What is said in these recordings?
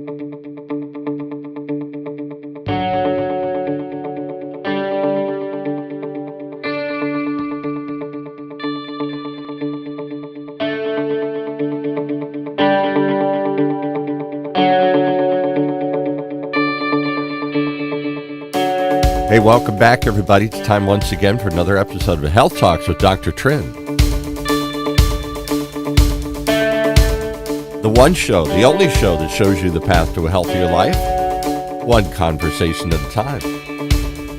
Hey, welcome back, everybody. It's time once again for another episode of Health Talks with Dr. Trinh. The one show, the only show that shows you the path to a healthier life, one conversation at a time.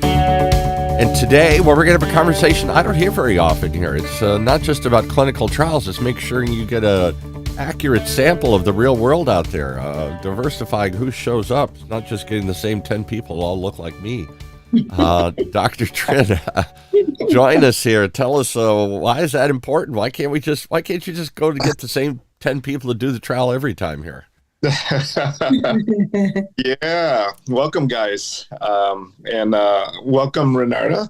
And today, well, we're going to have a conversation I don't hear very often here. It's not just about clinical trials. It's make sure you get an accurate sample of the real world out there. Diversifying who shows up. It's not just getting the same 10 people all look like me. Dr. Trinh, join us here. Tell us why is that important? Why can't you just go to get the same 10 people to do the trial every time here? Yeah, welcome guys, and welcome Renarda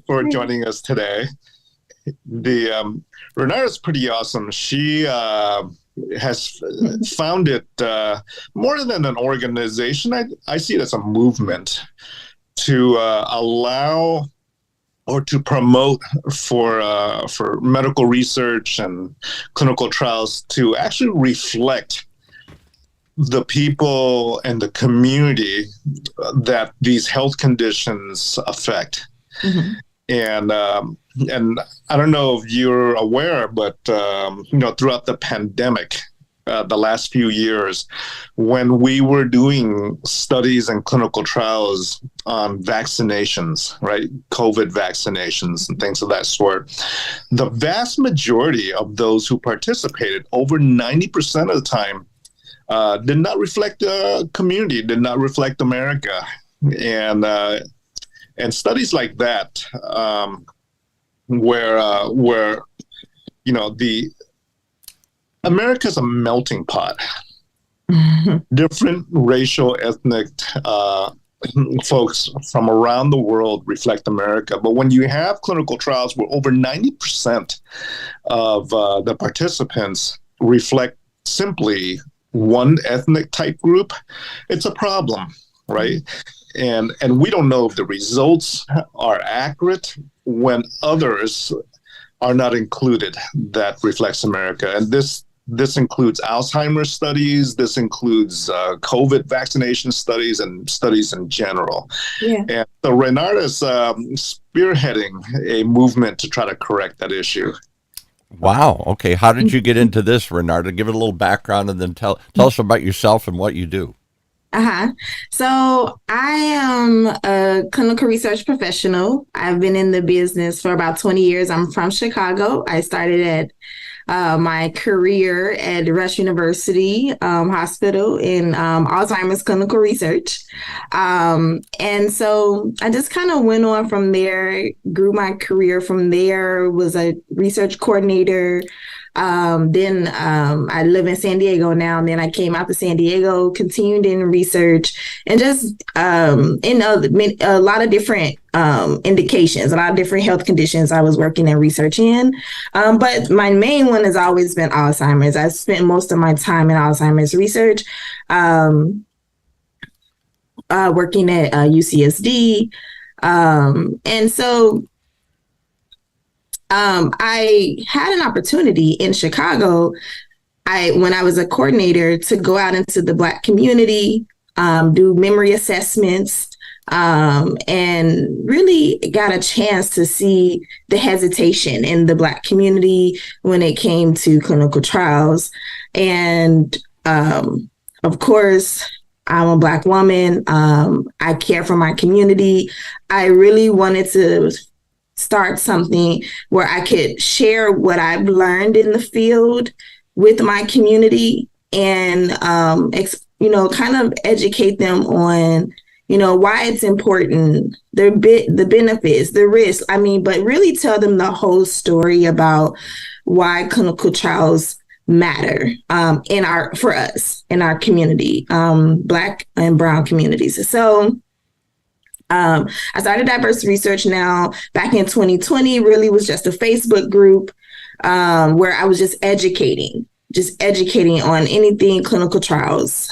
for joining us today. Renarda's pretty awesome. She has founded more than an organization. I see it as a movement to allow or to promote for medical research and clinical trials to actually reflect the people and the community that these health conditions affect. Mm-hmm. And I don't know if you're aware, but throughout the pandemic, the last few years, when we were doing studies and clinical trials on vaccinations, right? COVID vaccinations and things of that sort, the vast majority of those who participated, over 90% of the time, did not reflect the community, did not reflect America. And studies like that, where America's a melting pot. Different racial, ethnic folks from around the world reflect America. But when you have clinical trials where over 90% of the participants reflect simply one ethnic type group, it's a problem, right? And we don't know if the results are accurate when others are not included that reflects America. And this includes Alzheimer's studies, this includes COVID vaccination studies and studies in general. Yeah. And so Renarda's spearheading a movement to try to correct that issue. Wow. Okay. How did you get into this, Renarda? Give it a little background and then tell us about yourself and what you do. So I am a clinical research professional. I've been in the business for about 20 years. I'm from Chicago. I started at my career at Rush University Hospital in Alzheimer's clinical research. And so I just kind of went on from there, grew my career from there, was a research coordinator. Then I live in San Diego now, and then I came out to San Diego, continued in research, and just in a lot of different indications, a lot of different health conditions I was working and research in. But my main one has always been Alzheimer's. I spent most of my time in Alzheimer's research, working at UCSD. And so I had an opportunity in Chicago, when I was a coordinator, to go out into the Black community, do memory assessments, and really got a chance to see the hesitation in the Black community when it came to clinical trials. And of course, I'm a Black woman. I care for my community. I really wanted to start something where I could share what I've learned in the field with my community and, kind of educate them on, why it's important, the benefits, the risks. But really tell them the whole story about why clinical trials matter for us in our community, Black and Brown communities. So I started Diverse Research now back in 2020, really was just a Facebook group where I was just educating just educating on anything clinical trials,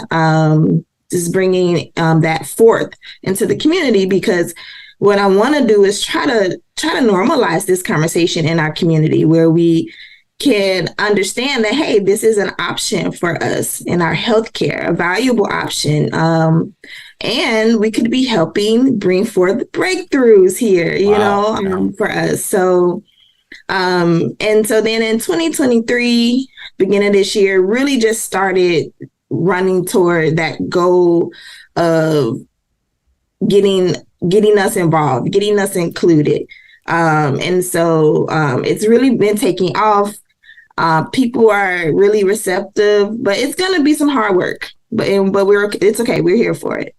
just bringing that forth into the community, because what I want to do is try to normalize this conversation in our community, where we can understand that, hey, this is an option for us in our healthcare, a valuable option. And we could be helping bring forth breakthroughs here, for us. So, and so then in 2023, beginning of this year, really just started running toward that goal of getting us involved, getting us included. And so it's really been taking off. People are really receptive, but it's going to be some hard work. But it's okay. We're here for it.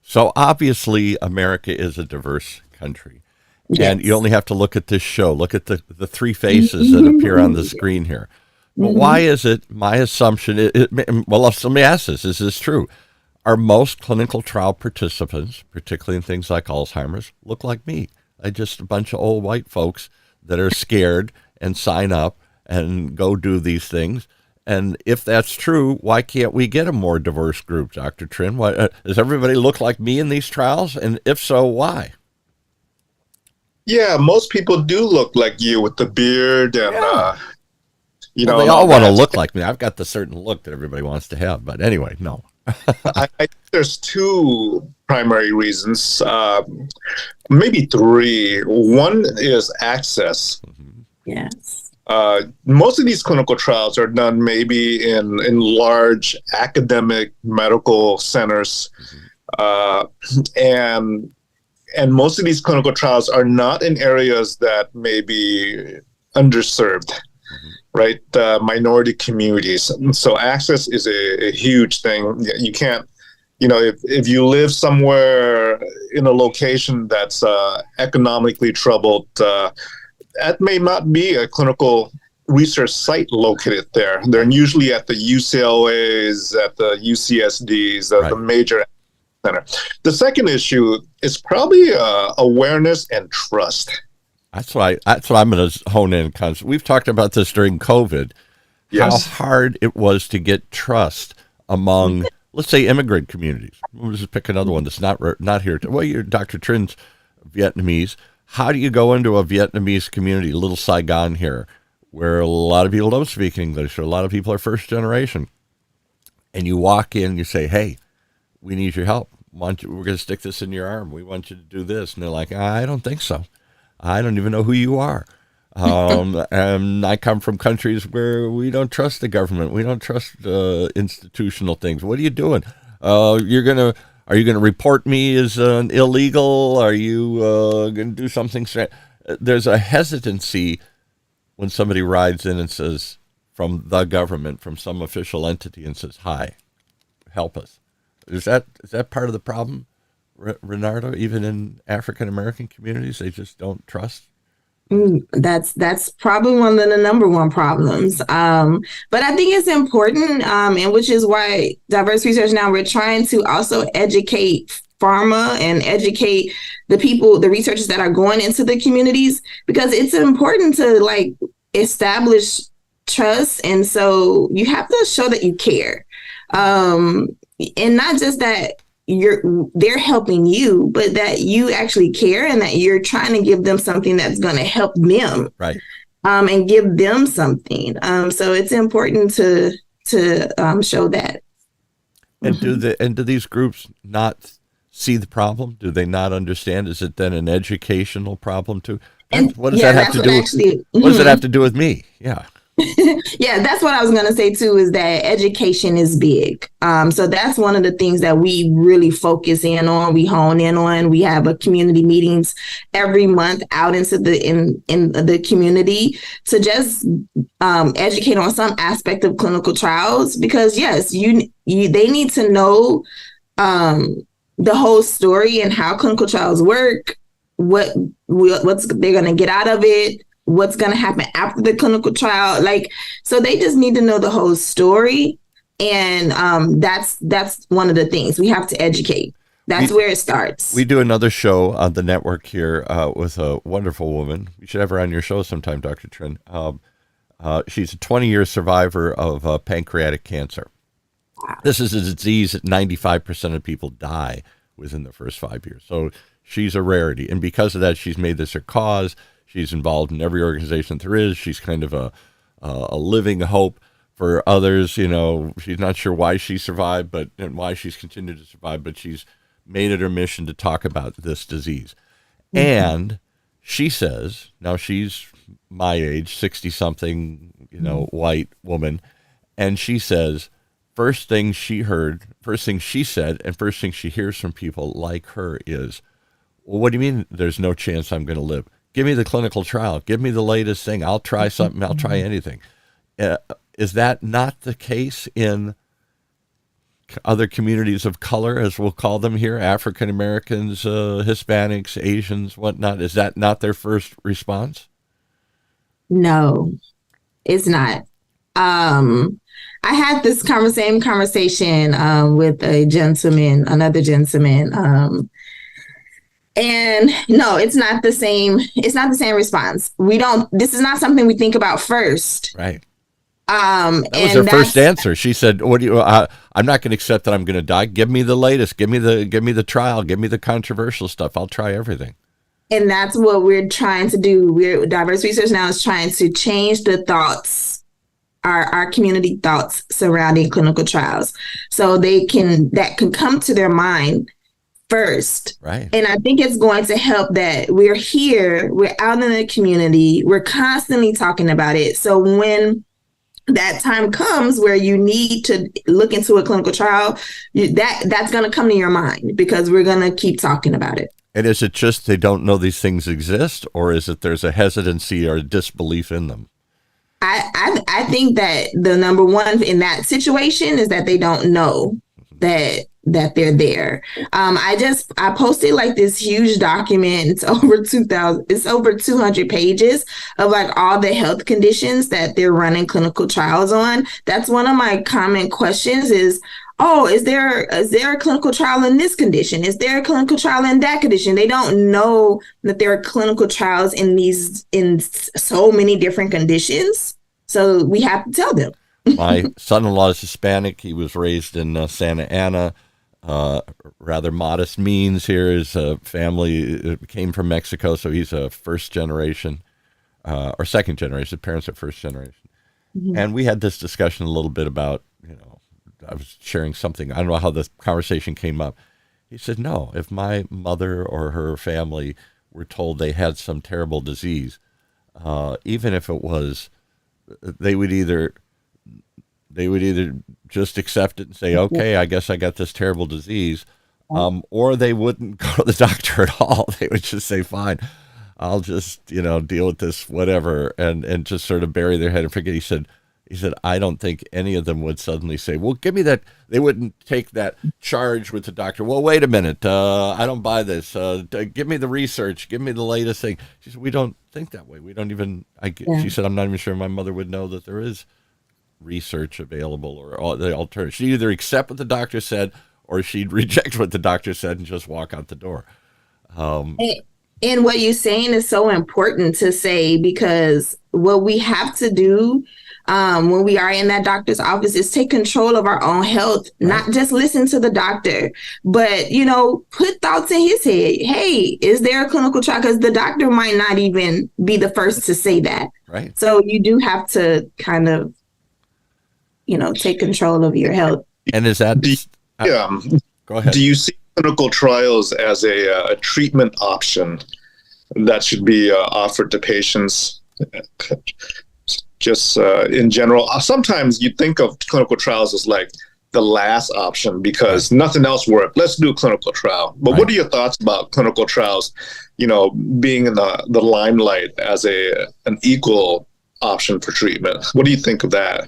So obviously, America is a diverse country, yes. And you only have to look at this show. Look at the three faces that appear on the screen here. But why is it? My assumption. Well, let me ask this: is this true? Are most clinical trial participants, particularly in things like Alzheimer's, look like me? Just a bunch of old white folks that are scared and sign up and go do these things. And if that's true, why can't we get a more diverse group, Dr. Trinh? Does everybody look like me in these trials? And if so, why? Yeah, most people do look like you with the beard and, well, they all want to look like me. I've got the certain look that everybody wants to have. But anyway, no. I think there's two primary reasons, maybe three. One is access. Yes. Most of these clinical trials are done maybe in large academic medical centers, and most of these clinical trials are not in areas that may be underserved, right? Minority communities. So access is a huge thing. You can't, if you live somewhere in a location that's economically troubled, that may not be a clinical research site located there. They're usually at the UCLAs, at the UCSDs, the major center. The second issue is probably awareness and trust. That's what I'm going to hone in on. We've talked about this during COVID, yes. How hard it was to get trust among, let's say, immigrant communities. We'll just pick another one that's not here. Well, you're Dr. Trin's Vietnamese. How do you go into a Vietnamese community, little Saigon here, where a lot of people don't speak English, or a lot of people are first generation, and you walk in and you say, hey, we need your help. We're going to stick this in your arm. We want you to do this. And they're like, I don't think so. I don't even know who you are. And I come from countries where we don't trust the government. We don't trust institutional things. What are you doing? Are you going to report me as an illegal? Are you going to do something? There's a hesitancy when somebody rides in and says, from the government, from some official entity, and says, hi, help us. Is that part of the problem, Renarda? Even in African-American communities, they just don't trust? That's probably one of the number one problems. But I think it's important, and which is why Diverse Research Now, we're trying to also educate pharma and educate the people, the researchers that are going into the communities, because it's important to establish trust. And so you have to show that you care. And not just that they're helping you, but that you actually care and that you're trying to give them something that's going to help them, right? And give them something. So it's important to show that. And do these groups not see the problem? Do they not understand? Is it then an educational problem too? And what does that have to do? What does it have to do with me? Yeah. Yeah, that's what I was going to say too, is that education is big. So that's one of the things that we really focus in on. We hone in on. We have a community meetings every month out into in the community to just educate on some aspect of clinical trials, because yes, they need to know the whole story and how clinical trials work, what's they're going to get out of it, what's going to happen after the clinical trial. So they just need to know the whole story. And that's one of the things we have to educate. That's where it starts. We do another show on the network here with a wonderful woman. You should have her on your show sometime, Dr. Trinh. She's a 20-year survivor of pancreatic cancer. This is a disease that 95% of people die within the first 5 years. So she's a rarity. And because of that, she's made this her cause. She's involved in every organization there is. She's kind of a living hope for others. You know, she's not sure why she survived, and why she's continued to survive, but she's made it her mission to talk about this disease. And she says, now she's my age, 60-something, white woman, and she says, first thing she said, and first thing she hears from people like her is, well, what do you mean there's no chance I'm going to live? Give me the clinical trial. Give me the latest thing. I'll try something. I'll try anything. Is that not the case in other communities of color, as we'll call them here, African Americans, Hispanics, Asians, whatnot? Is that not their first response? No, it's not. I had this same conversation with another gentleman, and no, it's not the same. It's not the same response. This is not something we think about first. Right. That was her first answer. She said, "What do you? I'm not going to accept that I'm going to die. Give me the latest. Give me the trial. Give me the controversial stuff. I'll try everything." And that's what we're trying to do. Diverse Research Now is trying to change the thoughts, our community thoughts surrounding clinical trials, so that can come to their mind first. Right. And I think it's going to help that we're here, we're out in the community, we're constantly talking about it. So when that time comes where you need to look into a clinical trial, that's going to come to your mind, because we're going to keep talking about it. And is it just they don't know these things exist, or is it there's a hesitancy or a disbelief in them? I think that the number one in that situation is that they don't know that they're there. I posted like this huge document. It's over 200 pages of like all the health conditions that they're running clinical trials on. That's one of my common questions is, oh, is there a clinical trial in this condition? Is there a clinical trial in that condition? They don't know that there are clinical trials in so many different conditions. So we have to tell them. My son-in-law is Hispanic. He was raised in Santa Ana. Rather modest means here. His family came from Mexico, so he's a first generation or second generation. His parents are first generation. Mm-hmm. And we had this discussion a little bit about, I was sharing something. I don't know how the conversation came up. He said, no, if my mother or her family were told they had some terrible disease, even if it was, they would either just accept it and say, okay, I guess I got this terrible disease, or they wouldn't go to the doctor at all. They would just say, fine, I'll just, deal with this, whatever, and just sort of bury their head and forget. He said, I don't think any of them would suddenly say, well, give me that. They wouldn't take that charge with the doctor. Well, wait a minute. I don't buy this. Give me the research. Give me the latest thing. She said, we don't think that way. We don't even, She said, I'm not even sure my mother would know that there is research available or the alternative. She'd either accept what the doctor said or she'd reject what the doctor said and just walk out the door. And what you're saying is so important to say, because what we have to do when we are in that doctor's office is take control of our own health, not just listen to the doctor, but, put thoughts in his head. Hey, is there a clinical trial? Because the doctor might not even be the first to say that. Right. So you do have to kind of, take control of your health. And is that... Go ahead. Do you see clinical trials as a treatment option that should be offered to patients? Just in general, sometimes you think of clinical trials as like the last option because nothing else worked. Let's do a clinical trial. But what are your thoughts about clinical trials, being in the limelight as an equal option for treatment? What do you think of that?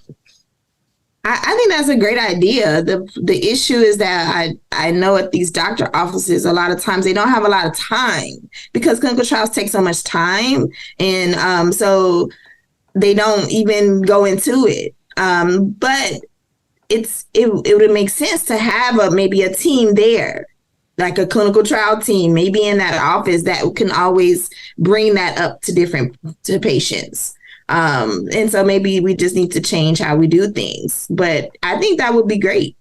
I think that's a great idea. The issue is that I know at these doctor offices, a lot of times they don't have a lot of time because clinical trials take so much time. And so they don't even go into it. But it would make sense to have maybe a team there, like a clinical trial team, maybe in that office that can always bring that up to patients. And so maybe we just need to change how we do things. But I think that would be great.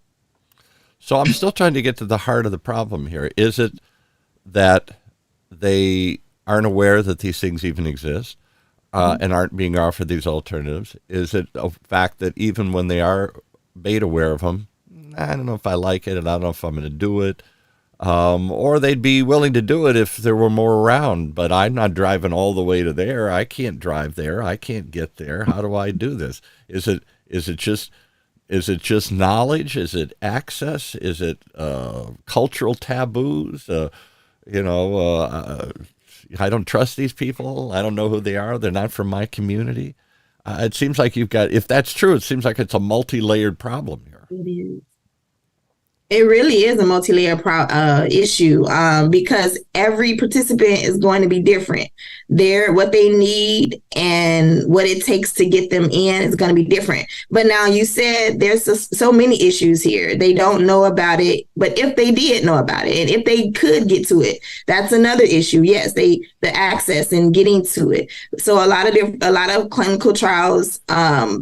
So I'm still trying to get to the heart of the problem here. Is it that they aren't aware that these things even exist and aren't being offered these alternatives? Is it a fact that even when they are made aware of them, I don't know if I like it and I don't know if I'm going to do it? Or they'd be willing to do it if there were more around, but I'm not driving all the way to there. I can't drive there. I can't get there. How do I do this? Is it just knowledge? Is it access? Is it cultural taboos? I don't trust these people. I don't know who they are. They're not from my community. It seems like if that's true, it seems like it's a multi-layered problem here. It is. It really is a multi-layer issue because every participant is going to be different. What they need and what it takes to get them in is going to be different. But now you said there's so many issues here. They don't know about it, but if they did know about it and if they could get to it, that's another issue. Yes, the access and getting to it. So a lot of clinical trials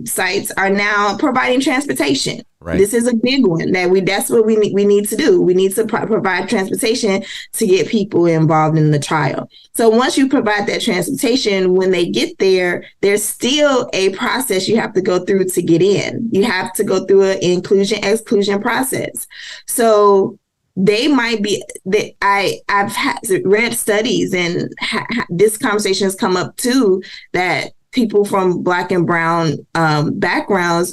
sites are now providing transportation. Right. This is a big one that's what we need to do. We need to provide transportation to get people involved in the trial. So once you provide that transportation, when they get there, there's still a process you have to go through to get in. You have to go through an inclusion-exclusion process. So they might be that I've read studies and this conversation has come up too, that people from Black and brown backgrounds,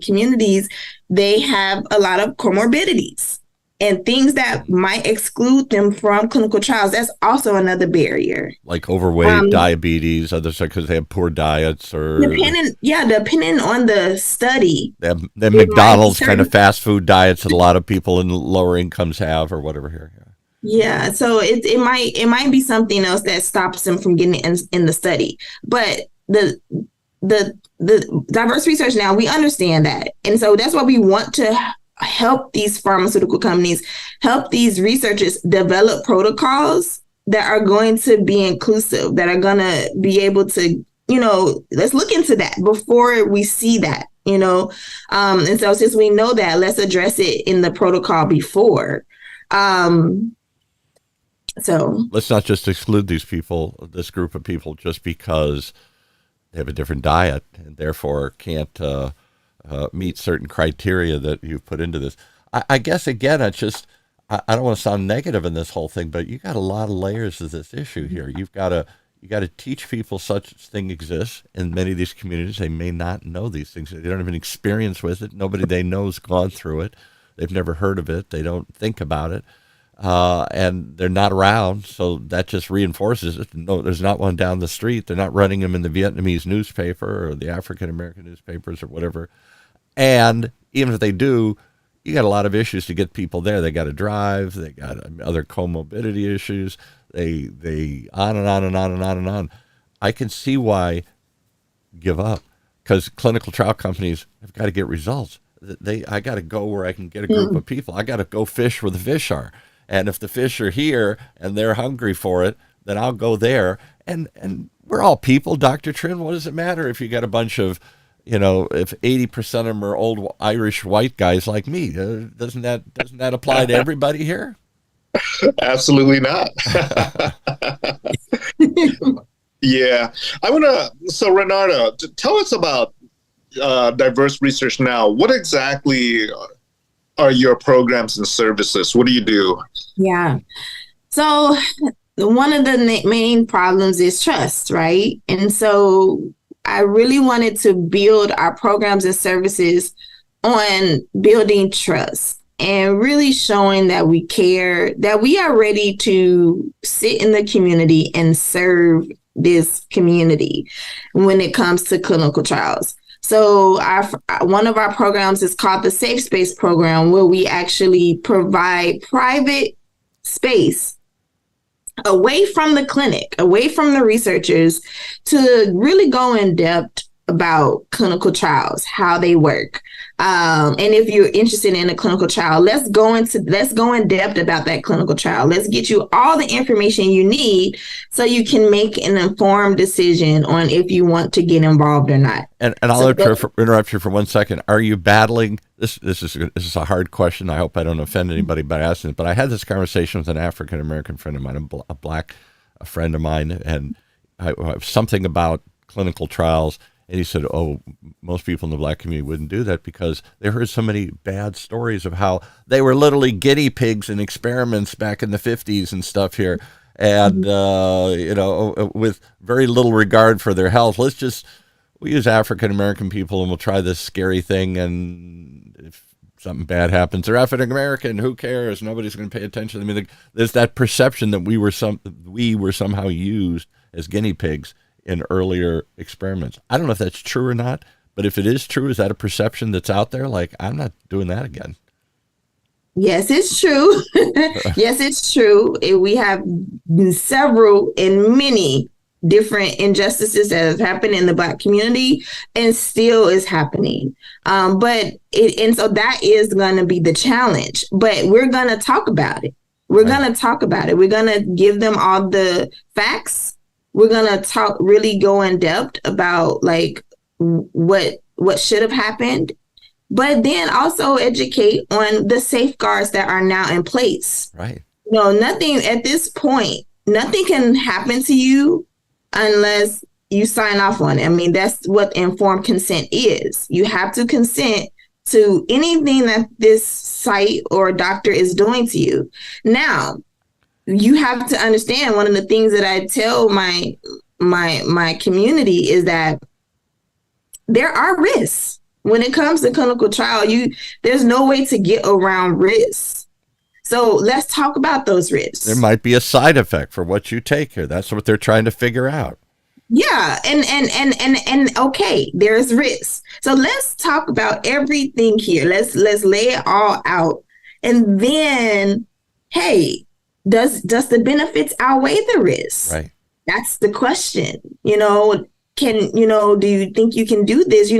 communities, they have a lot of comorbidities and things that might exclude them from clinical trials. That's also another barrier. Like overweight, diabetes, others because they have poor diets, or depending on the study. They have McDonald's kind of fast food diets that a lot of people in lower incomes have, or whatever here. Yeah, so it might be something else that stops them from getting in the study, but the diverse research now, we understand that. And so that's why we want to help these pharmaceutical companies, help these researchers develop protocols that are going to be inclusive, that are going to be able to, let's look into that before we see that, and so since we know that, let's address it in the protocol before. So let's not just exclude this group of people, just because they have a different diet and therefore can't meet certain criteria that you've put into this. I guess, again, I don't want to sound negative in this whole thing, but you got a lot of layers of this issue here. You got to teach people such thing exists in many of these communities. They may not know these things. They don't have an experience with it. Nobody they know has gone through it. They've never heard of it. They don't think about it. And they're not around, so that just reinforces it. No, there's not one down the street. They're not running them in the Vietnamese newspaper or the African American newspapers or whatever. And even if they do, you got a lot of issues to get people there. They got to drive. They got other comorbidity issues. They on and on and on and on and on. I can see why give up, because clinical trial companies have got to get results. I got to go where I can get a group of people. I got to go fish where the fish are. And if the fish are here and they're hungry for it, then I'll go there. And we're all people, Dr. Trinh. What does it matter if you got a bunch of, if 80% of them are old Irish white guys like me? Doesn't that apply to everybody here? Absolutely not. Yeah. So Renarda, tell us about diverse research now. What exactly are your programs and services? What do you do? Yeah. So one of the main problems is trust, right? And so I really wanted to build our programs and services on building trust and really showing that we care, that we are ready to sit in the community and serve this community when it comes to clinical trials. So one of our programs is called the Safe Space program, where we actually provide private space away from the clinic, away from the researchers, to really go in depth about clinical trials, how they work. And if you're interested in a clinical trial, let's go in depth about that clinical trial. Let's get you all the information you need so you can make an informed decision on if you want to get involved or not. And I'll interrupt you for 1 second. Are you battling this? This is a hard question. I hope I don't offend anybody by asking it. But I had this conversation with an African American friend of mine, a black friend of mine, and something about clinical trials. And he said, "Oh, most people in the black community wouldn't do that because they heard so many bad stories of how they were literally guinea pigs in experiments back in the 50s and stuff here, and with very little regard for their health. We use African American people and we'll try this scary thing, and if something bad happens, they're African American. Who cares? Nobody's going to pay attention." I mean, there's that perception that we were somehow used as guinea pigs in earlier experiments. I don't know if that's true or not, but if it is true, is that a perception that's out there? Like, I'm not doing that again. Yes, it's true. Yes, it's true. We have several and many different injustices that have happened in the Black community and still is happening. So that is going to be the challenge, but we're going to talk about it. We're going to talk about it. We're going to give them all the facts. We're going to really go in depth about like what should have happened, but then also educate on the safeguards that are now in place. Right. Nothing at this point, nothing can happen to you unless you sign off on it. I mean, that's what informed consent is. You have to consent to anything that this site or doctor is doing to you. Now, you have to understand, one of the things that I tell my community is that there are risks when it comes to clinical trial. There's no way to get around risks. So let's talk about those risks. There might be a side effect for what you take here. That's what they're trying to figure out. Yeah, and okay, there's risks. So let's talk about everything here. Let's lay it all out, and then, hey, does the benefits outweigh the risks? Right. That's the question. Do you think you can do this?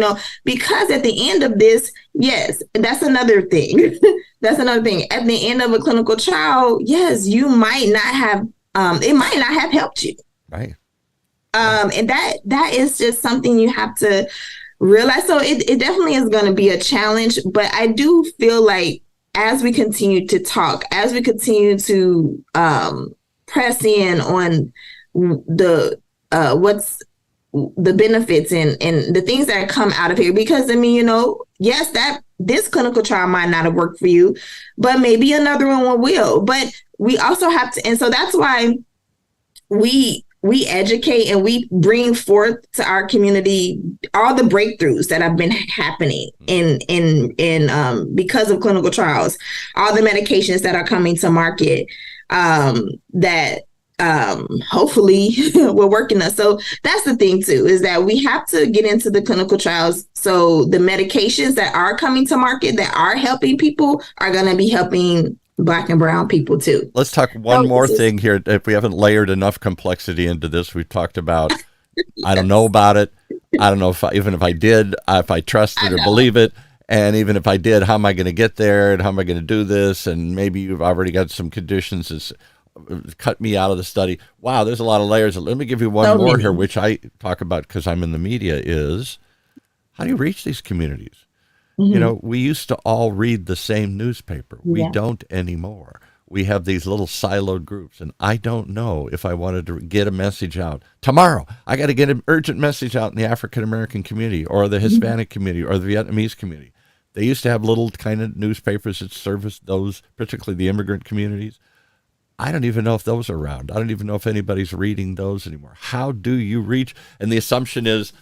Because at the end of this, yes, that's another thing. That's another thing. At the end of a clinical trial, yes, you might not have, it might not have helped you. Right. And that is just something you have to realize. So it definitely is going to be a challenge, but I do feel like as we continue to talk, as we continue to press in on what's the benefits and the things that come out of here, because yes, that this clinical trial might not have worked for you, but maybe another one will. But we also have to, and so that's why we educate and we bring forth to our community all the breakthroughs that have been happening in because of clinical trials, all the medications that are coming to market that hopefully we're working on. So that's the thing too, is that we have to get into the clinical trials. So the medications that are coming to market that are helping people are going to be helping Black and brown people too. Let's talk one more thing here. If we haven't layered enough complexity into this, we've talked about, I don't know about it. I don't know even if I did, if I trust it or believe it. And even if I did, how am I going to get there? And how am I going to do this? And maybe you've already got some conditions that's cut me out of the study. Wow, there's a lot of layers. Let me give you one more here, which I talk about because I'm in the media, is how do you reach these communities? Mm-hmm. We used to all read the same newspaper. We don't anymore. We have these little siloed groups, and I don't know if I wanted to get a message out tomorrow. I got to get an urgent message out in the African American community or the Hispanic community or the Vietnamese community. They used to have little kind of newspapers that serviced those, particularly the immigrant communities. I don't even know if those are around. I don't even know if anybody's reading those anymore. How do you reach? And the assumption is,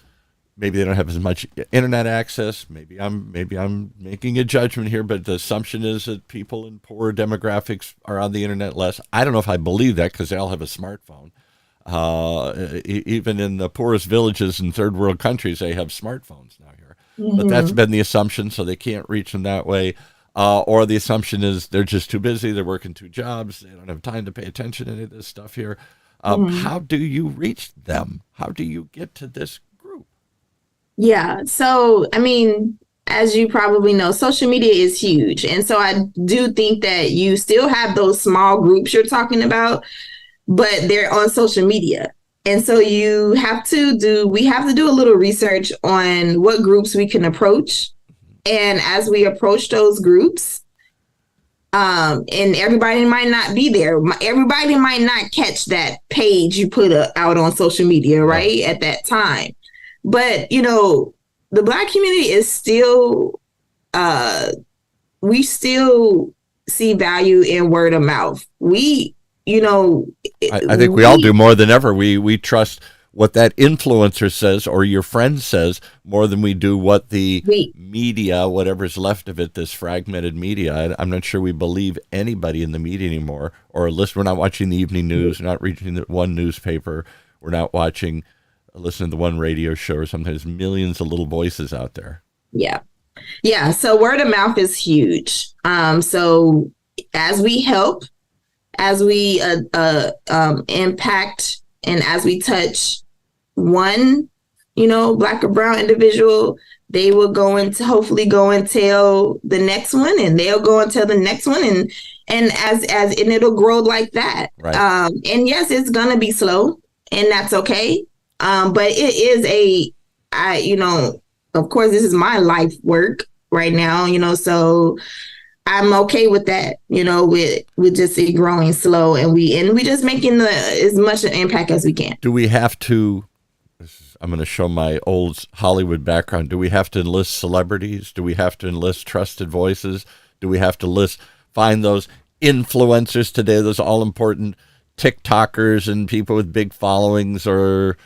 maybe they don't have as much internet access. Maybe I'm making a judgment here, but the assumption is that people in poorer demographics are on the internet less. I don't know if I believe that because they all have a smartphone. Even in the poorest villages in third world countries, they have smartphones now here. Mm-hmm. But that's been the assumption, so they can't reach them that way. Or the assumption is they're just too busy. They're working 2 jobs. They don't have time to pay attention to any of this stuff here. How do you reach them? How do you get to this? Yeah. So, I mean, as you probably know, social media is huge. And so I do think that you still have those small groups you're talking about, but they're on social media. And so we have to do a little research on what groups we can approach. And as we approach those groups, and everybody might not be there. Everybody might not catch that page you put out on social media, right, at that time. But, the Black community is still, we still see value in word of mouth. I think we all do more than ever. We trust what that influencer says or your friend says more than we do what the media, whatever's left of it, this fragmented media. I'm not sure we believe anybody in the media anymore, or we're not watching the evening news, we're not reading the one newspaper, we're not listening to the one radio show, or sometimes millions of little voices out there. Yeah. Yeah. So word of mouth is huge. So as we help, as we impact, and as we touch one, Black or brown individual, they will hopefully go and tell the next one, and they'll go and tell the next one, and it'll grow like that. Right. And yes, it's gonna be slow, and that's okay. But it is of course, this is my life work right now, so I'm okay with that, with just it growing slow, and we just making as much an impact as we can. Do we have to, I'm going to show my old Hollywood background, do we have to enlist celebrities? Do we have to enlist trusted voices? Do we have to find those influencers today, those all-important TikTokers and people with big followings, or,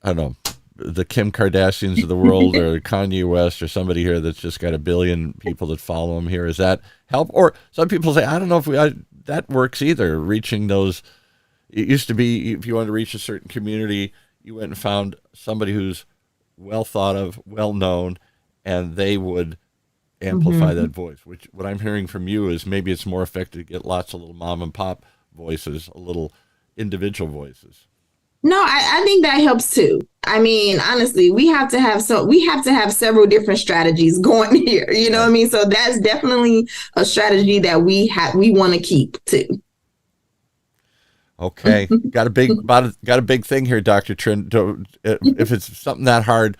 I don't know, the Kim Kardashians of the world, or Kanye West, or somebody here that's just got 1 billion people that follow him here? Is that help? Or some people say, I don't know if that works either. Reaching those, it used to be, if you wanted to reach a certain community, you went and found somebody who's well thought of, well known, and they would amplify that voice. Which, what I'm hearing from you is maybe it's more effective to get lots of little mom and pop voices, little individual voices. No, I think that helps too. I mean, honestly, we have to have several different strategies going here. You know what I mean? So that's definitely a strategy that we want to keep too. Okay, got a big thing here, Dr. Trinh. If it's something that hard,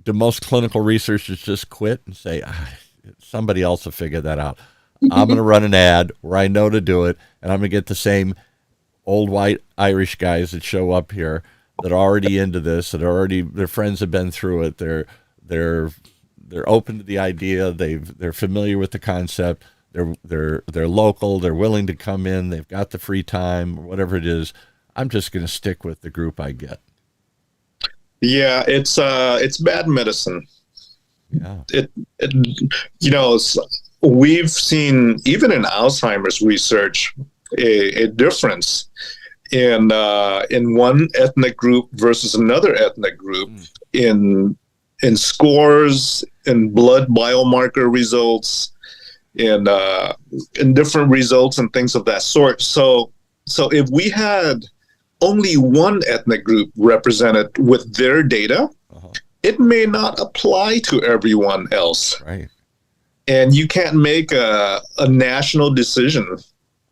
do most clinical researchers just quit and say, somebody else will figure that out? I'm going to run an ad where I know to do it, and I'm going to get the same old white Irish guys that show up here that are already into this, their friends have been through it. They're open to the idea. They're familiar with the concept. They're local. They're willing to come in. They've got the free time, or whatever it is. I'm just going to stick with the group I get. Yeah, it's bad medicine. Yeah. We've seen, even in Alzheimer's research, a difference in one ethnic group versus another ethnic group in scores, in blood biomarker results, in different results and things of that sort. So if we had only one ethnic group represented with their data, it may not apply to everyone else. Right. And you can't make a national decision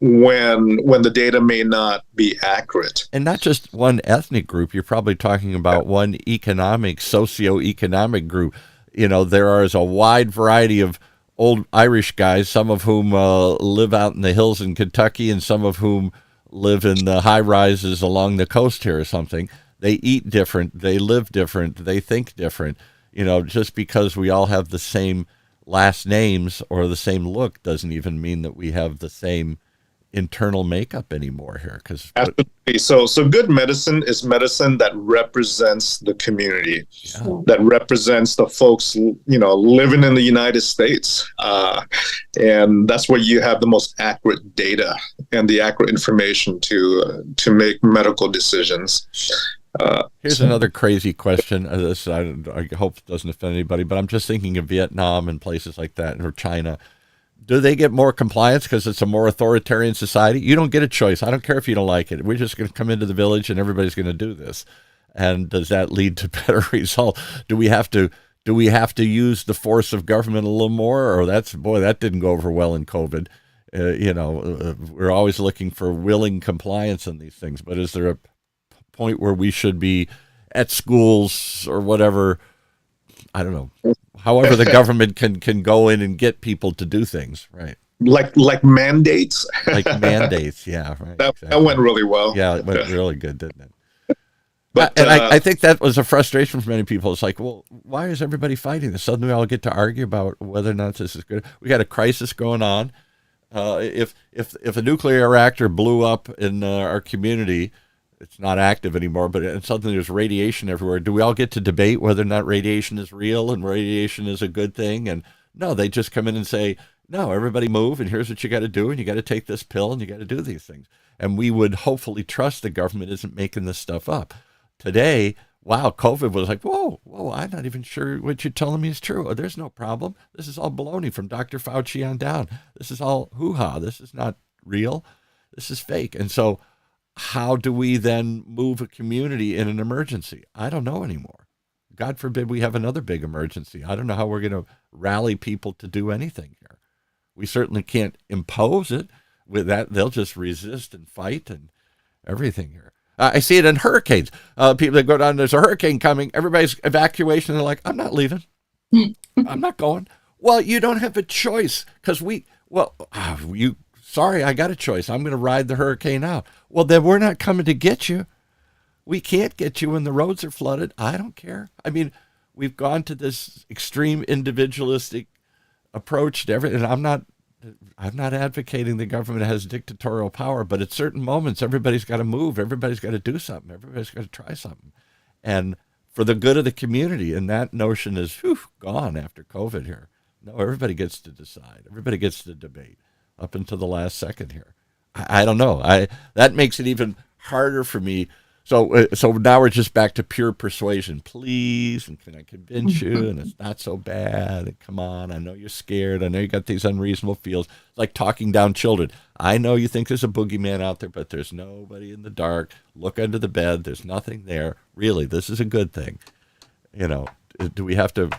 when the data may not be accurate. And not just one ethnic group. You're probably talking about one socioeconomic group. There is a wide variety of old Irish guys, some of whom live out in the hills in Kentucky, and some of whom live in the high rises along the coast here or something. They eat different, they live different, they think different. Just because we all have the same last names or the same look doesn't even mean that we have the same internal makeup anymore here. Absolutely. So good medicine is medicine that represents the community, that represents the folks, living in the United States. And that's where you have the most accurate data and the accurate information to make medical decisions. Here's another crazy question. I hope it doesn't offend anybody, but I'm just thinking of Vietnam and places like that, or China. Do they get more compliance because it's a more authoritarian society? You don't get a choice. I don't care if you don't like it. We're just going to come into the village and everybody's going to do this. And does that lead to better results? Do we have to Do we have to use the force of government a little more? Or that didn't go over well in COVID. We're always looking for willing compliance on these things. But is there a point where we should be at schools or whatever? I don't know. However, the government can go in and get people to do things, right? Like mandates. Like mandates, yeah, right. That went really well. Yeah, it went really good, didn't it? But I think that was a frustration for many people. It's like, well, why is everybody fighting this? Suddenly we all get to argue about whether or not this is good. We got a crisis going on. If a nuclear reactor blew up in our community, it's not active anymore, but suddenly there's radiation everywhere. Do we all get to debate whether or not radiation is real and radiation is a good thing? And no, they just come in and say, no, everybody move, and here's what you got to do, and you got to take this pill, and you got to do these things. And we would hopefully trust the government isn't making this stuff up. Today, wow, COVID was like, whoa, I'm not even sure what you're telling me is true. Oh, there's no problem. This is all baloney from Dr. Fauci on down. This is all hoo-ha. This is not real. This is fake. And so how do we then move a community in an emergency? I don't know anymore. God forbid we have another big emergency. I don't know how we're going to rally people to do anything here. We certainly can't impose it. With that, they'll just resist and fight and everything here. I see it in hurricanes. People that go down, there's a hurricane coming, everybody's evacuation, they're like, I'm not leaving. I'm not going. Well, you don't have a choice because sorry, I got a choice. I'm going to ride the hurricane out. Well, then we're not coming to get you. We can't get you when the roads are flooded. I don't care. I mean, we've gone to this extreme individualistic approach to everything. And I'm not advocating the government has dictatorial power, but at certain moments, everybody's got to move. Everybody's got to do something. Everybody's got to try something. And for the good of the community, and that notion is gone after COVID here. No, everybody gets to decide. Everybody gets to debate up until the last second here. I don't know. That makes it even harder for me. So now we're just back to pure persuasion. Please, and can I convince you? And it's not so bad. And come on, I know you're scared. I know you got these unreasonable feels. It's like talking down children. I know you think there's a boogeyman out there, but there's nobody in the dark. Look under the bed. There's nothing there. Really, this is a good thing. Do we have to?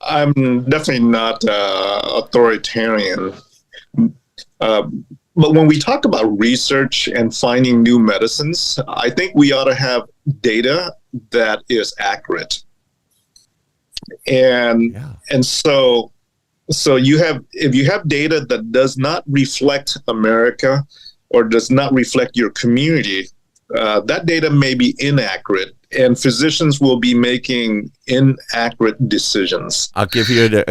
I'm definitely not authoritarian. But when we talk about research and finding new medicines, I think we ought to have data that is accurate. And so if you have data that does not reflect America or does not reflect your community, that data may be inaccurate, and physicians will be making inaccurate decisions. I'll give you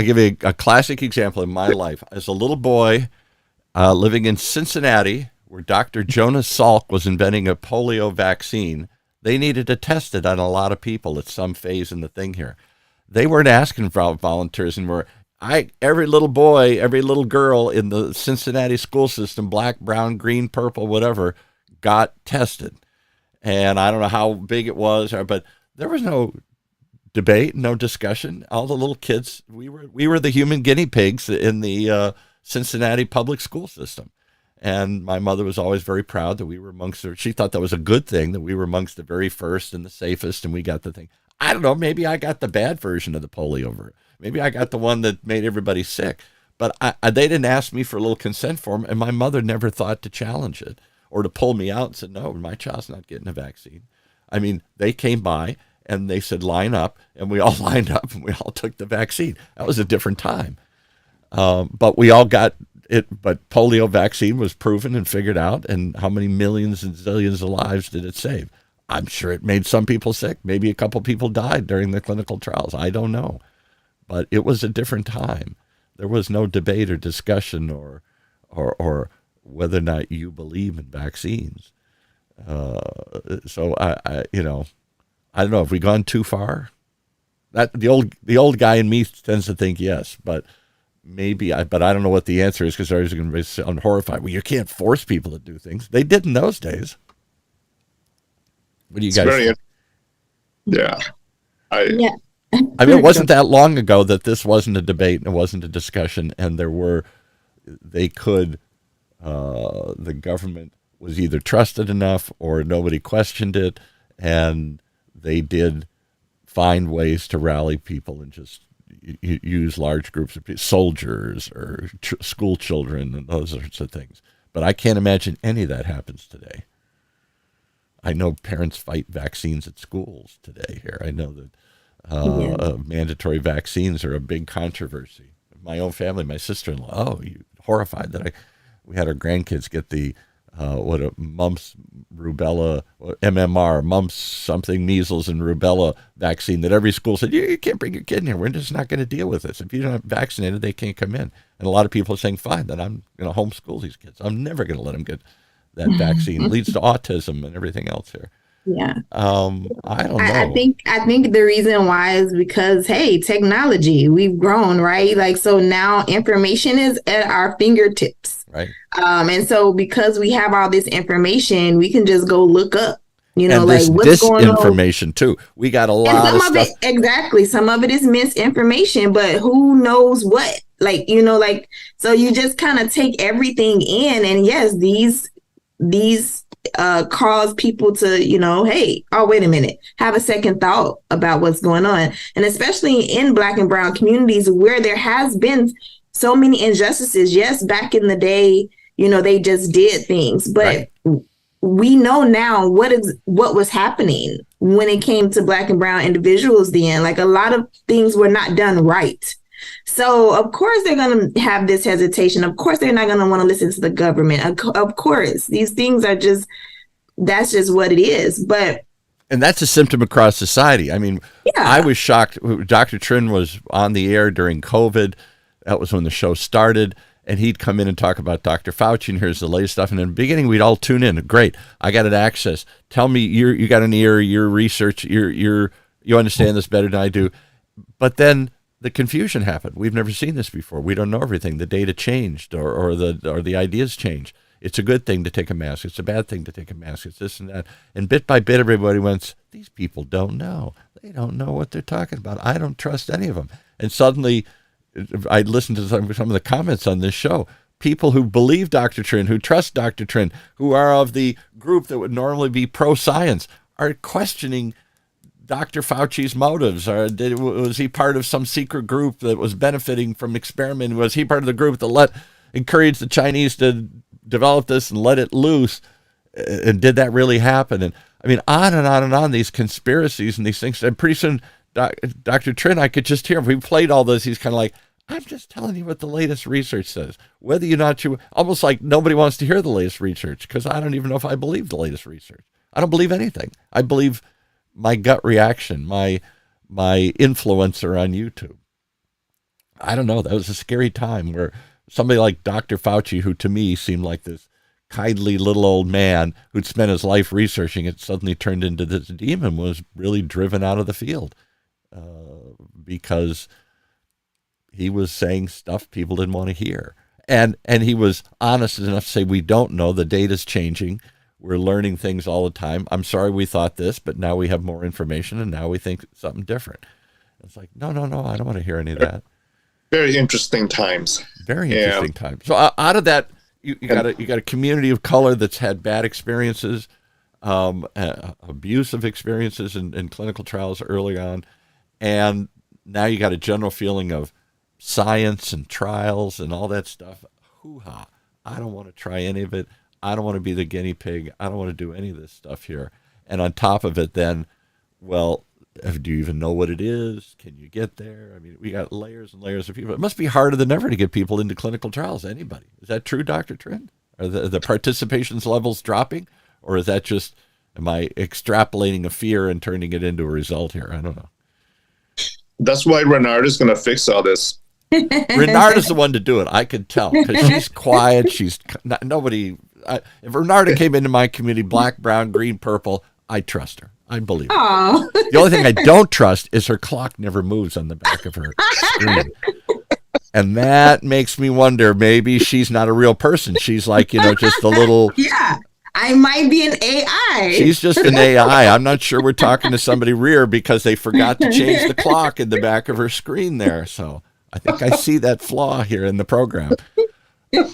a classic example in my life. As a little boy, living in Cincinnati, where Dr. Jonas Salk was inventing a polio vaccine, they needed to test it on a lot of people at some phase in the thing here. They weren't asking for volunteers anymore. Every little boy, every little girl in the Cincinnati school system, black, brown, green, purple, whatever, got tested. And I don't know how big it was, but there was no debate, no discussion. All the little kids, we were the human guinea pigs in the Cincinnati public school system. And my mother was always very proud that we were amongst her. She thought that was a good thing, that we were amongst the very first and the safest, and we got the thing. I don't know, maybe I got the bad version of the polio. Maybe I got the one that made everybody sick. But they didn't ask me for a little consent form, and my mother never thought to challenge it or to pull me out and said, no, my child's not getting a vaccine. I mean, they came by and they said, line up, and we all lined up and we all took the vaccine. That was a different time. But we all got it, but polio vaccine was proven and figured out, and how many millions and zillions of lives did it save? I'm sure it made some people sick. Maybe a couple people died during the clinical trials. I don't know. But it was a different time. There was no debate or discussion or whether or not you believe in vaccines. So I don't know. Have we gone too far? That the old guy in me tends to think yes, but maybe but I don't know what the answer is, because I was going to sound horrified. Well, you can't force people to do things. They did in those days. What do you guys think? I mean, it wasn't that long ago that this wasn't a debate and it wasn't a discussion, and the government was either trusted enough or nobody questioned it, and they did find ways to rally people and just use large groups of people, soldiers or school children and those sorts of things. But I can't imagine any of that happens today. I know parents fight vaccines at schools today here. I know that mandatory vaccines are a big controversy. My own family, my sister-in-law, horrified that we had our grandkids get the mumps, rubella, MMR, mumps, something, measles, and rubella vaccine that every school said, you can't bring your kid in here. We're just not going to deal with this. If you're not vaccinated, they can't come in. And a lot of people are saying, fine, then I'm going to homeschool these kids. I'm never going to let them get that vaccine. It leads to autism and everything else here. Yeah. I don't know. I think the reason why is because, hey, technology, we've grown, right? Like, so now information is at our fingertips. Right. And so because we have all this information, we can just go look up, and like what's going on. Disinformation too. We got a lot of stuff. Exactly. Some of it is misinformation, but who knows what? Like, so you just kind of take everything in, and yes, these cause people to, hey, oh, wait a minute, have a second thought about what's going on. And especially in Black and brown communities where there has been so many injustices. Yes, back in the day, they just did things, but we know now what was happening when it came to Black and brown individuals then. Like, a lot of things were not done right. So, of course, they're going to have this hesitation. Of course, they're not going to want to listen to the government. Of course, these things are that's just what it is. And that's a symptom across society. I mean, I was shocked. Dr. Trinh was on the air during COVID. That was when the show started. And he'd come in and talk about Dr. Fauci, and here's the latest stuff. And in the beginning, we'd all tune in. Great. I got an access. Tell me, you got an ear, your research, you understand this better than I do. But then the confusion happened. We've never seen this before. We don't know everything. The data changed or the ideas changed. It's a good thing to take a mask. It's a bad thing to take a mask. It's this and that. And bit by bit, everybody went, these people don't know. They don't know what they're talking about. I don't trust any of them. And suddenly, I listened to some of the comments on this show. People who believe Dr. Trinh, who trust Dr. Trinh, who are of the group that would normally be pro-science, are questioning Dr. Fauci's motives. Was he part of some secret group that was benefiting from experimenting? Was he part of the group that encouraged the Chinese to develop this and let it loose? And did that really happen? And I mean, on and on and on, these conspiracies and these things. And pretty soon, Dr. Trinh, I could just hear him. We played all this. He's kind of like, I'm just telling you what the latest research says. Whether you're not you, almost like nobody wants to hear the latest research, because I don't even know if I believe the latest research. I don't believe anything. I believe my gut reaction, my influencer on YouTube. I don't know. That was a scary time where somebody like Dr. Fauci, who to me seemed like this kindly little old man who'd spent his life researching it, suddenly turned into this demon, was really driven out of the field because he was saying stuff people didn't want to hear. And he was honest enough to say, we don't know. The data's changing. We're learning things all the time. I'm sorry we thought this, but now we have more information, and now we think something different. It's like, no, I don't want to hear any of that. Very interesting times. Very interesting times. So out of that, you got a community of color that's had bad experiences, abusive experiences in clinical trials early on, and now you got a general feeling of science and trials and all that stuff. Hoo-ha. I don't want to try any of it. I don't want to be the guinea pig. I don't want to do any of this stuff here. And on top of it, then, well, do you even know what it is? Can you get there? I mean, we got layers and layers of people. It must be harder than ever to get people into clinical trials. Anybody? Is that true, Dr. Trinh? Are the participation levels dropping? Or is that just, am I extrapolating a fear and turning it into a result here? I don't know. That's why Renarda is going to fix all this. Renarda's the one to do it. I could tell because she's quiet. She's nobody. If Renarda came into my community, black, brown, green, purple, I trust her. I believe her. The only thing I don't trust is her clock never moves on the back of her screen. And that makes me wonder, maybe she's not a real person. She's like, just a little. Yeah, I might be an AI. She's just an AI. I'm not sure we're talking to somebody real because they forgot to change the clock in the back of her screen there. So I think I see that flaw here in the program. I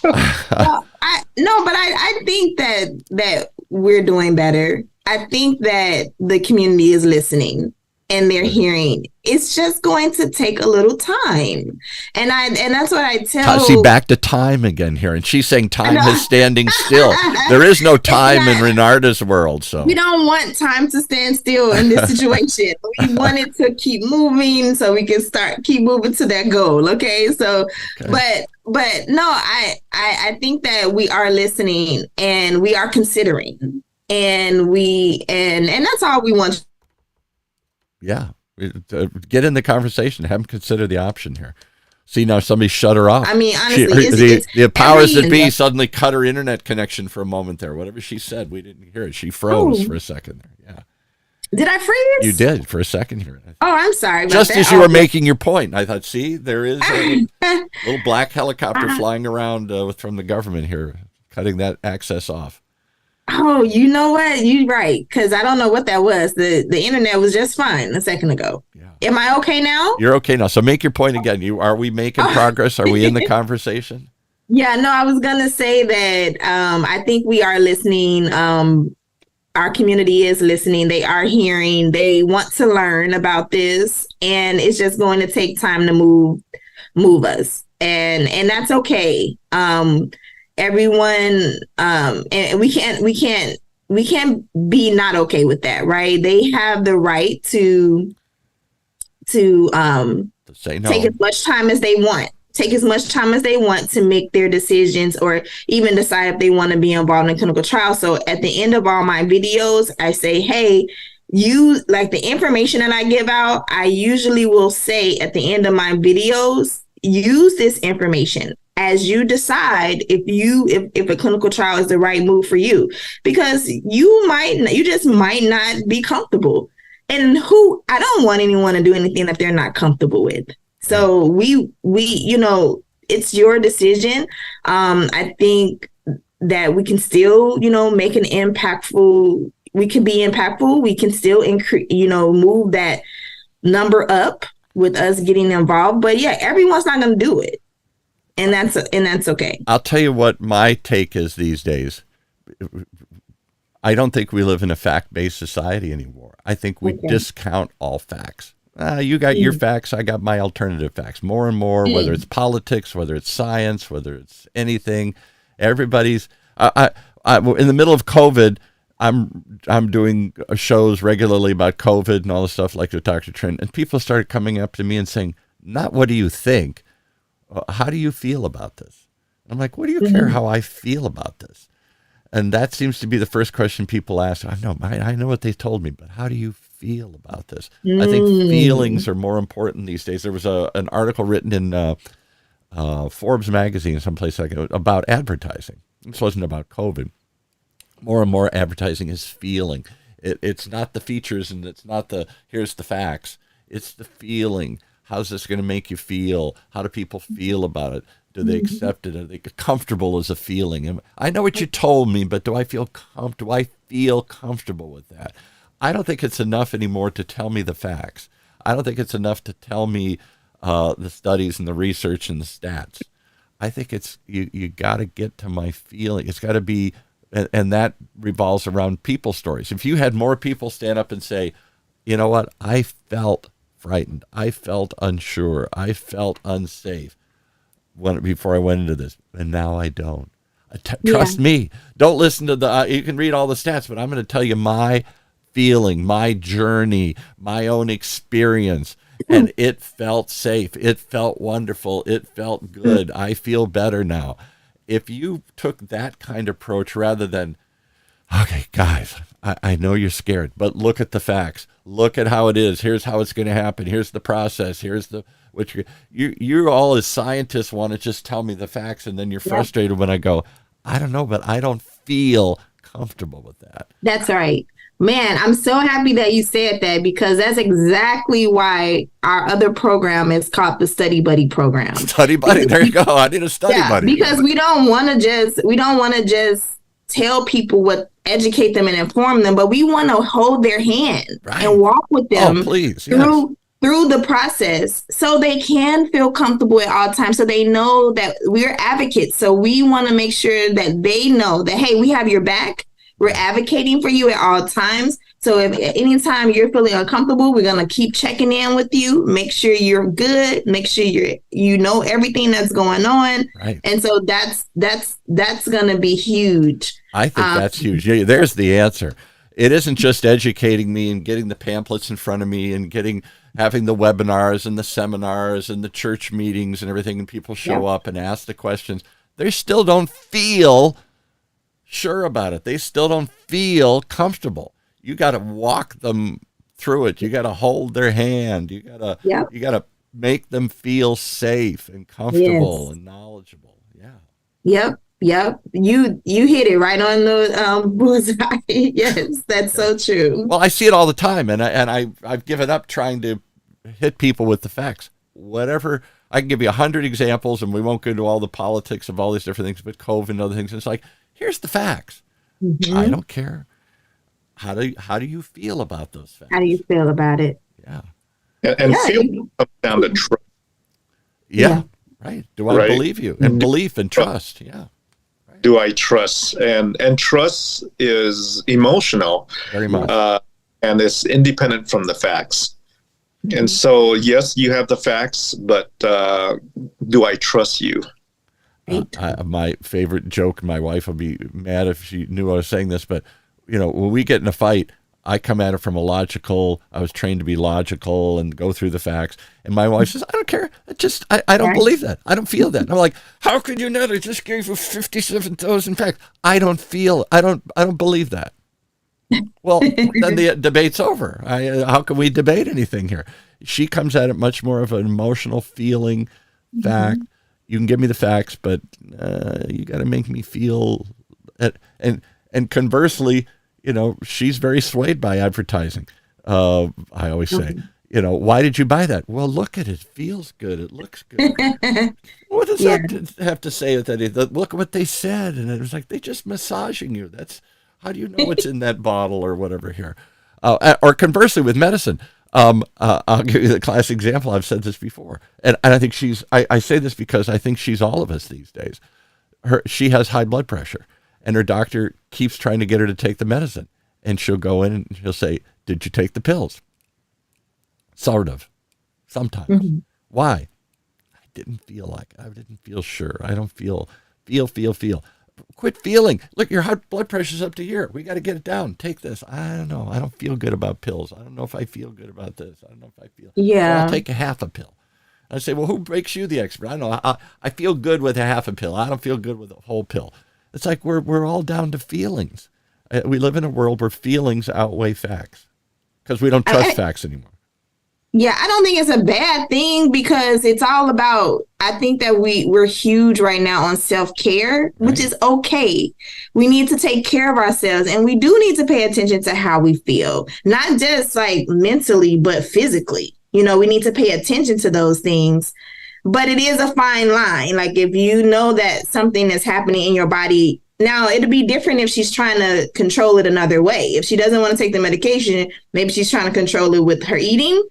think that we're doing better. I think that the community is listening. and their hearing. It's just going to take a little time. And that's what I tell. See, back to time again here. And she's saying time is standing still. There is no time in Renarda's world. So we don't want time to stand still in this situation. We want it to keep moving so we can keep moving to that goal. Okay. So, okay. But no, I think that we are listening and we are considering, and that's all we want. Yeah. Get in the conversation. Have them consider the option here. See, now somebody shut her off. I mean, honestly, the powers that be suddenly cut her internet connection for a moment there. Whatever she said, we didn't hear it. She froze for a second there. Yeah. Did I freeze? You did for a second here. Oh, I'm sorry. Just as you were making your point, I thought, see, there is a little black helicopter flying around from the government here, cutting that access off. Oh, you know what? You're right. Because I don't know what that was. The internet was just fine a second ago. Yeah. Am I okay now? You're okay now. So make your point again. Are we making progress? Are we in the conversation? Yeah, no, I was going to say that I think we are listening. Our community is listening. They are hearing. They want to learn about this. And it's just going to take time to move us. And that's okay. Everyone, and we can't be not okay with that, right? They have the right to say no. Take as much time as they want to make their decisions, or even decide if they want to be involved in clinical trials. So at the end of all my videos, I say, hey, you like the information that I give out, I usually will say at the end of my videos, use this information as you decide if a clinical trial is the right move for you, because you just might not be comfortable. And I don't want anyone to do anything that they're not comfortable with. So we it's your decision. I think that we can still, make an impactful. We can be impactful. We can still move that number up with us getting involved. But yeah, everyone's not going to do it. And that's okay. I'll tell you what my take is these days. I don't think we live in a fact-based society anymore. I think we discount all facts. You got your facts, I got my alternative facts. More and more, whether it's politics, whether it's science, whether it's anything, everybody's. I in the middle of COVID, I'm doing shows regularly about COVID and all this stuff, like with Dr. Trinh, and people started coming up to me and saying, "Not what do you think? How do you feel about this?" I'm like, what do you care how I feel about this? And that seems to be the first question people ask. I know what they told me, but how do you feel about this? I think feelings are more important these days. There was an article written in Forbes magazine, someplace like it, about advertising. This wasn't about COVID. More and more advertising is feeling. It's not the features and it's not here's the facts. It's the feeling. How's this going to make you feel? How do people feel about it? Do they accept it? Are they comfortable as a feeling? I know what you told me, but do I feel comfortable with that? I don't think it's enough anymore to tell me the facts. I don't think it's enough to tell me the studies and the research and the stats. I think it's you got to get to my feeling. It's got to be, and that revolves around people stories. If you had more people stand up and say, you know what, I felt frightened, I felt unsure, I felt unsafe before I went into this, and now I don't. Trust me. Don't listen to you can read all the stats, but I'm going to tell you my feeling, my journey, my own experience, and it felt safe. It felt wonderful. It felt good. I feel better now. If you took that kind of approach rather than, okay, guys, I know you're scared, but look at the facts. Look at how it is. Here's how it's going to happen. Here's the process. Here's what you all as scientists want to just tell me the facts, and then you're frustrated when I go, I don't know, but I don't feel comfortable with that. That's right. Man, I'm so happy that you said that, because that's exactly why our other program is called the Study Buddy program. Study Buddy, there you go. I need a study buddy. Because we don't want to just tell people educate them and inform them, but we want to hold their hand and walk with them through the process, so they can feel comfortable at all times, so they know that we're advocates. So we want to make sure that they know that, hey, we have your back. We're advocating for you at all times. So if anytime you're feeling uncomfortable, we're going to keep checking in with you, make sure you're good, make sure you know everything that's going on. Right. And so that's going to be huge. I think that's huge. Yeah, there's the answer. It isn't just educating me and getting the pamphlets in front of me and having the webinars and the seminars and the church meetings and everything, and people show up and ask the questions. They still don't feel sure about it. They still don't feel comfortable. You got to walk them through it. You got to hold their hand. You got to make them feel safe and comfortable and knowledgeable. Yeah. Yep. You hit it right on the bullseye. Yes, that's so true. Well, I see it all the time, and I've given up trying to hit people with the facts. Whatever, I can give you 100 examples, and we won't go into all the politics of all these different things, but COVID and other things. It's like, here's the facts. Mm-hmm. I don't care. How do you feel about those facts? How do you feel about it? Yeah. And feel comes down to trust. Yeah. Right. Do I believe you? And belief and trust. Yeah. Right. Do I trust? And trust is emotional. Very much. And it's independent from the facts. And so, yes, you have the facts, but do I trust you? My favorite joke, my wife would be mad if she knew I was saying this, but when we get in a fight, I come at it from I was trained to be logical and go through the facts. And my wife says, I don't care. I don't believe that. I don't feel that. And I'm like, how could you not? I just gave you 57,000 facts. I don't believe that. Well, then the debate's over. How can we debate anything here? She comes at it much more of an emotional feeling fact. Mm-hmm. You can give me the facts, but you got to make me feel it. And conversely, she's very swayed by advertising. I always say, why did you buy that? Well, look at it. It feels good. It looks good. What does that have to say with that? Look at what they said. And it was like, they're just massaging you. How do you know what's in that bottle or whatever here? Or conversely with medicine. I'll give you the classic example. I've said this before. And I think I say this because I think she's all of us these days. She has high blood pressure. And her doctor keeps trying to get her to take the medicine. And she'll go in and she'll say, did you take the pills? Sort of. Sometimes. Mm-hmm. Why? I didn't feel like it. I didn't feel sure. I don't feel. Quit feeling. Look, your high blood pressure's up to here. We got to get it down. Take this. I don't know. I don't feel good about pills. I don't know if I feel good about this. I don't know if I feel. Yeah. So I'll take a half a pill. I say, well, who makes you the expert? I don't know. I feel good with a half a pill. I don't feel good with a whole pill. It's like we're all down to feelings. We live in a world where feelings outweigh facts because we don't trust facts anymore. Yeah, I don't think it's a bad thing because it's all about, I think that we're huge right now on self-care, which is okay. We need to take care of ourselves and we do need to pay attention to how we feel, not just like mentally, but physically. We need to pay attention to those things. But it is a fine line. Like if you know that something is happening in your body, now it'd be different if she's trying to control it another way. If she doesn't want to take the medication, maybe she's trying to control it with her eating.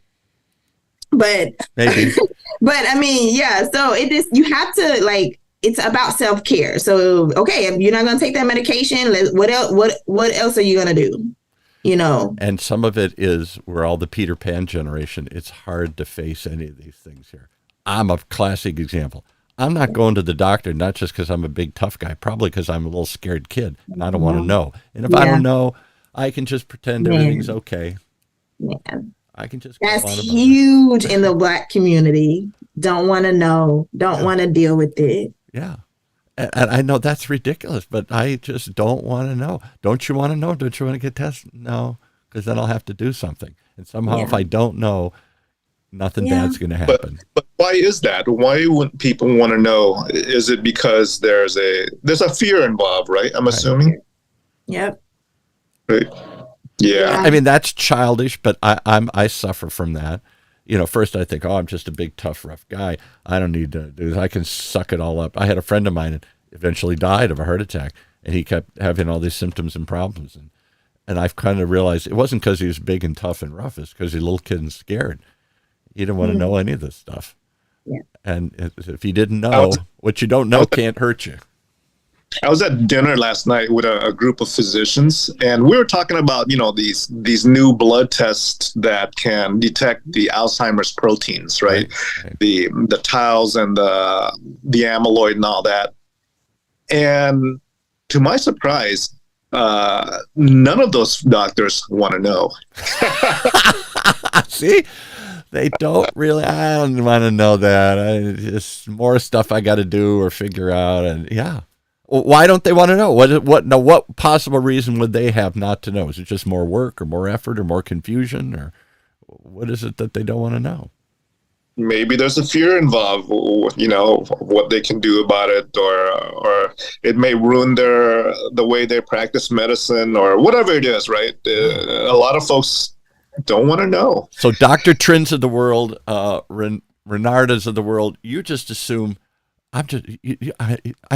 But maybe. But I mean, yeah. So you have to it's about self-care. So okay, if you're not going to take that medication, what else are you going to do? And some of it is we're all the Peter Pan generation. It's hard to face any of these things here. I'm a classic example. I'm not going to the doctor, not just because I'm a big tough guy, probably because I'm a little scared kid and I don't want to know. And if I don't know, I can just pretend everything's okay. Man. I can just. That's huge in the Black community. Don't want to know. Don't want to deal with it. Yeah. And I know that's ridiculous, but I just don't want to know. Don't you want to know? Don't you want to get tested? No, because then I'll have to do something. And somehow if I don't know, nothing bad's going to happen. But why is that? Why wouldn't people want to know? Is it because there's a fear involved, right? I'm assuming. Yep. Right. Yeah. I mean, that's childish, but I suffer from that. First I think, I'm just a big, tough, rough guy. I don't need to do this. I can suck it all up. I had a friend of mine that eventually died of a heart attack, and he kept having all these symptoms and problems. And I've kind of realized it wasn't because he was big and tough and rough. It's because he's a little kid and scared. He didn't want to know any of this stuff. Yeah. And if you didn't know, what you don't know can't hurt you. I was at dinner last night with a group of physicians, and we were talking about, these new blood tests that can detect the Alzheimer's proteins, right? Right. The tiles and the amyloid and all that. And to my surprise, none of those doctors want to know. See, they don't really. I don't want to know that. Just more stuff I got to do or figure out, and yeah. Why don't they want to know? What possible reason would they have not to know? Is it just more work or more effort or more confusion, or what is it that they don't want to know? Maybe there's a fear involved, what they can do about it, or it may ruin the way they practice medicine, or whatever it is, right? A lot of folks don't want to know. So Dr. Trins of the world, Renardas of the world, you just assume, I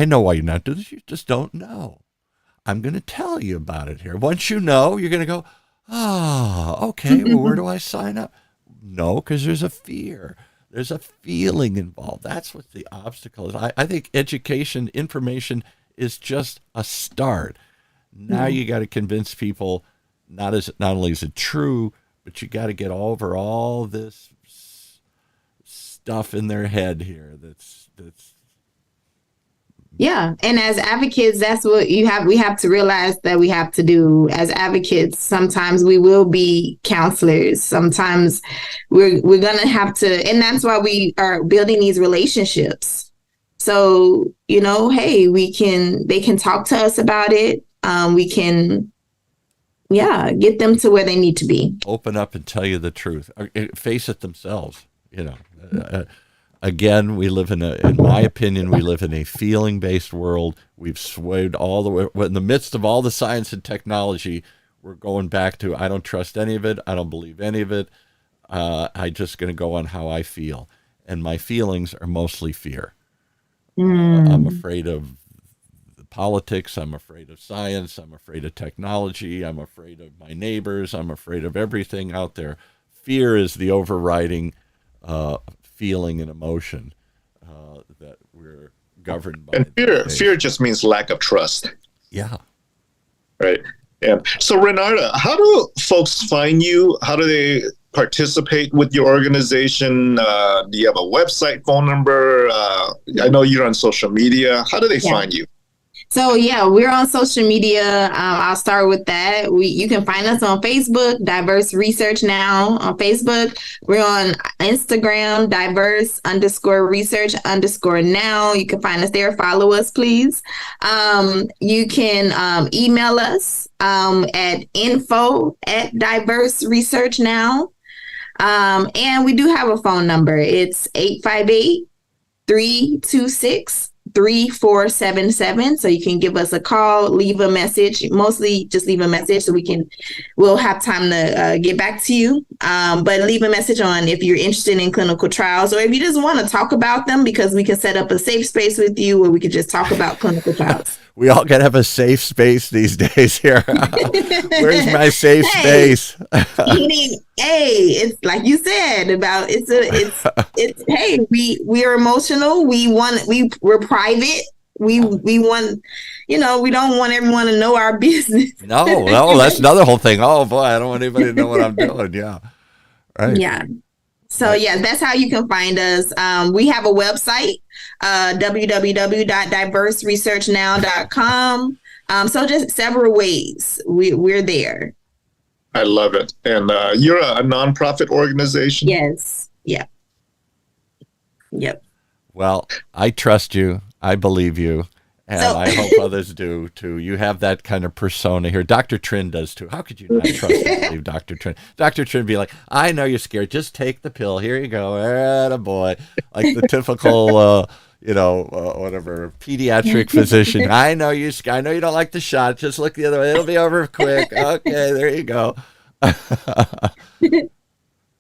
know why you're not doing this. You just don't know. I'm going to tell you about it here. Once you know, you're going to go, okay, well, where do I sign up? No, because there's a fear. There's a feeling involved. That's what the obstacle is. I think education, information is just a start. Now you got to convince people not only is it true, but you got to get over all this stuff in their head here that's Yeah. And as advocates, that's what we have to realize that we have to do as advocates. Sometimes we will be counselors. Sometimes we're going to have to, and that's why we are building these relationships. So, hey, they can talk to us about it. We can, get them to where they need to be. Open up and tell you the truth. Face it themselves, Again, we live in my opinion, we live in a feeling-based world. We've swayed all the way. In the midst of all the science and technology, we're going back to, I don't trust any of it. I don't believe any of it. I'm just going to go on how I feel. And my feelings are mostly fear. I'm afraid of the politics. I'm afraid of science. I'm afraid of technology. I'm afraid of my neighbors. I'm afraid of everything out there. Fear is the overriding feeling and emotion that we're governed by. And fear just means lack of trust. Yeah. Right. Yeah. So Renarda, how do folks find you? How do they participate with your organization? Do you have a website, phone number? I know you're on social media. How do they find you? So we're on social media. I'll start with that. You can find us on Facebook, Diverse Research Now on Facebook. We're on Instagram, diverse_research_now. You can find us there. Follow us, please. You can email us at info@diverseresearchnow. And we do have a phone number. It's 858-326-3477. So you can give us a call, leave a message, mostly just leave a message so we'll have time to get back to you. But leave a message on if you're interested in clinical trials, or if you just want to talk about them, because we can set up a safe space with you where we can just talk about clinical trials. We all got to have a safe space these days here. Where's my safe space? It's like you said about hey, we are emotional. We're private. We want, we don't want everyone to know our business. No, that's another whole thing. Oh boy, I don't want anybody to know what I'm doing. Yeah. Right. Yeah. So that's how you can find us. We have a website, www.diverseresearchnow.com. So just several ways we're there. I love it. And you're a nonprofit organization? Yes. Yeah. Yep. Well, I trust you. I believe you. And I hope others do too. You have that kind of persona here. Dr. Trinh does too. How could you not trust and believe Dr. Trinh? Dr. Trinh be like, I know you're scared. Just take the pill. Here you go. Attaboy. Like the typical, whatever, pediatric physician. I know you don't like the shot. Just look the other way. It'll be over quick. Okay, there you go.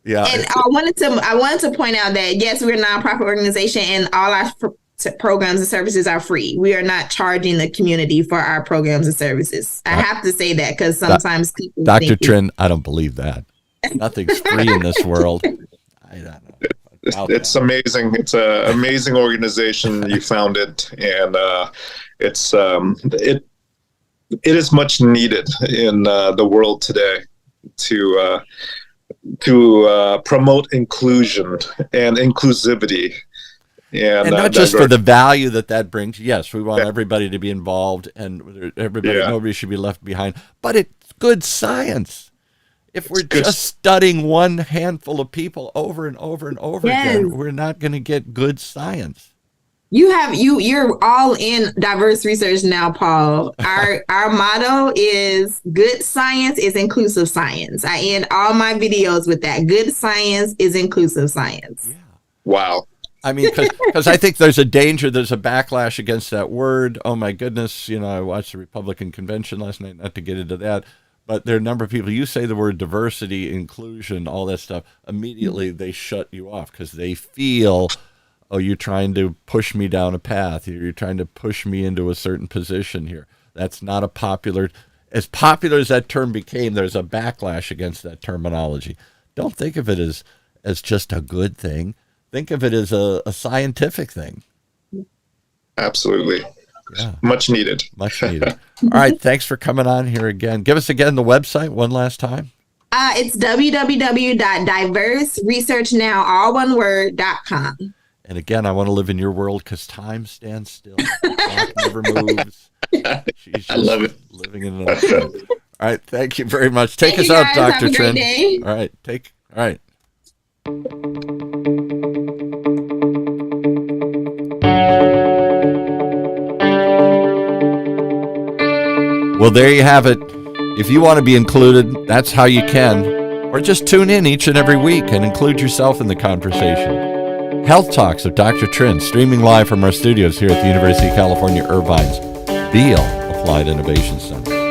Yeah. And I wanted to point out that, yes, we're a nonprofit organization, and all our programs and services are free. We are not charging the community for our programs and services. I have to say that because sometimes people Dr. Trinh, I don't believe that. Nothing's free in this world. I don't know. it's amazing. It's an amazing organization. You founded, and it is much needed in the world today to promote inclusion and inclusivity. And not just for the value that brings. Yes, we want everybody to be involved, and nobody should be left behind. But it's good science. If we're just studying one handful of people over and over and over again, we're not going to get good science. You're all in diverse research now, Paul. Our motto is good science is inclusive science. I end all my videos with that. Good science is inclusive science. Yeah. Wow. I mean, because I think there's a backlash against that word. Oh my goodness. I watched the Republican convention last night, not to get into that, but there are a number of people, you say the word diversity, inclusion, all that stuff, immediately they shut you off because they feel, oh, you're trying to push me down a path. You're trying to push me into a certain position here. That's not as popular as that term became, there's a backlash against that terminology. Don't think of it as just a good thing. Think of it as a scientific thing. Absolutely. Yeah. Much needed. Much needed. All right. Thanks for coming on here again. Give us again the website one last time. It's www.diverseresearchnowalloneword.com. And again, I want to live in your world because time stands still. The clock never moves. She's I love it. Living in another time. All right. Thank you very much. Take us out, Dr. Trinh. All right. All right. Well, there you have it. If you want to be included, that's how you can. Or just tune in each and every week and include yourself in the conversation. Health Talks of Dr. Trinh, streaming live from our studios here at the University of California, Irvine's Beale Applied Innovation Center.